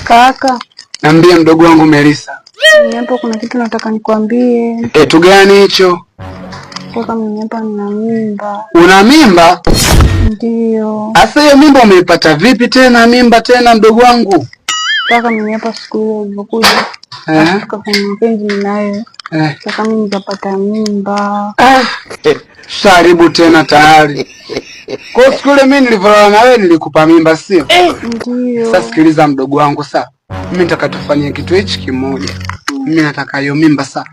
Kaka. Niambie mdogo wangu Melissa. Hapo kuna kitu nataka nikwambie. Kitu gani hicho? Kaka, mimi hapa nina mimba. Una mimba? Ndio. Asa hiyo mimba umeipata vipi tena mimba tena mdogo wangu? Kaka, mimi hapa siku hiyo nilipokuja. Tukafanya mapenzi naye. Kaka, mimi nikapata mimba. Sharibu tena tayari. Kwa siku ile mimi nilivolala na wewe nilikupa mimba sio? Ndio. Sasa sikiliza mdogo wangu sasa. Mimi nataka tufanye kitu hichi kimoja. Mimi nataka hiyo mimba sasa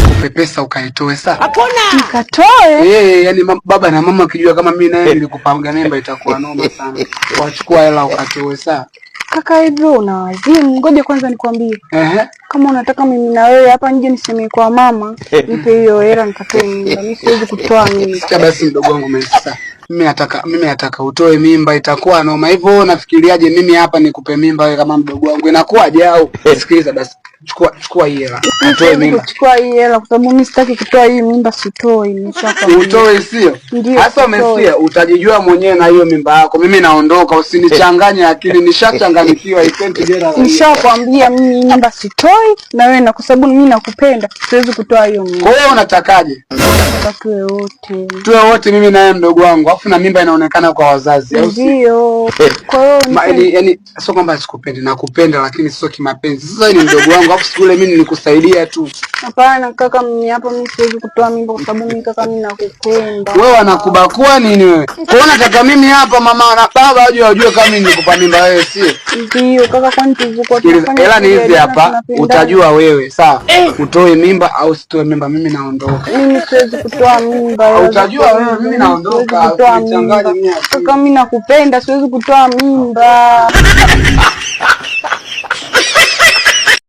kupepesa ukaitoe sasa. Hapana. Nikatoe? Yani baba na mama kijua kama mimi naye nilikupanga mimba itakuwa noma sana. Wachukua hela ukatoe sasa. Kaka, hivyo una wazimu. Ngoja kwanza nikwambie. Kama unataka mimi na wewe hapa nje niseme kwa mama, nipe hiyo hela nikatoe mimba. Mimi siwezi kutoa mimba. Sikia basi mdogo wangu Melissa. Mimi nataka utoe mimba itakuwa noma. Hivyo nafikiriaje mimi hapa nikupe mimba wewe kama mdogo wangu? Inakuwaje au? Sikiliza basi. Chukua hii hela. Atoe mimba. Chukua hii hela kwa sababu mimi sitaki kutoa hii mimba, sitoi. Nimeshaka. Utoe sio? Hasa umesikia utajijua mwenyewe na hiyo mimba yako. Mimi naondoka, usinichanganye akili, nishachanganyikiwa ipenti jera. Nishakwambia mimi mimba sitoi na wewe, na kwa sababu mimi nakupenda siwezi kutoa hiyo mimba. Kwa hiyo unatakaje? Nataka tuwe wote. Tuwe wote mimi na yeye mdogo wangu. Alafu na mimba inaonekana kwa wazazi. Ndio. Kwa hiyo yani sio kwamba sikupendi, nakupenda lakini sio kimapenzi. Sasa ni mdogo wangu, alafu siku ile mimi nilikusaidia tu. Hapana kaka, mimi hapa mimi siwezi kutoa mimba kwa sababu mimi kaka mimi nakupenda. Wewe anakubakua nini wewe? Kwa hiyo nataka mimi hapa mama na baba wajue kama mimi nikupa mimba wewe sio? Ndio kaka, kwani tulikuwa tunafanya. Hela ni hizi hapa, utajua wewe. Sawa. Utoe mimba au sitoe mimba, mimi naondoka. Mimi siwezi kutoa mimba. Utajua wewe, mimi naondoka. Kaka, mimi nakupenda, siwezi kutoa mimba.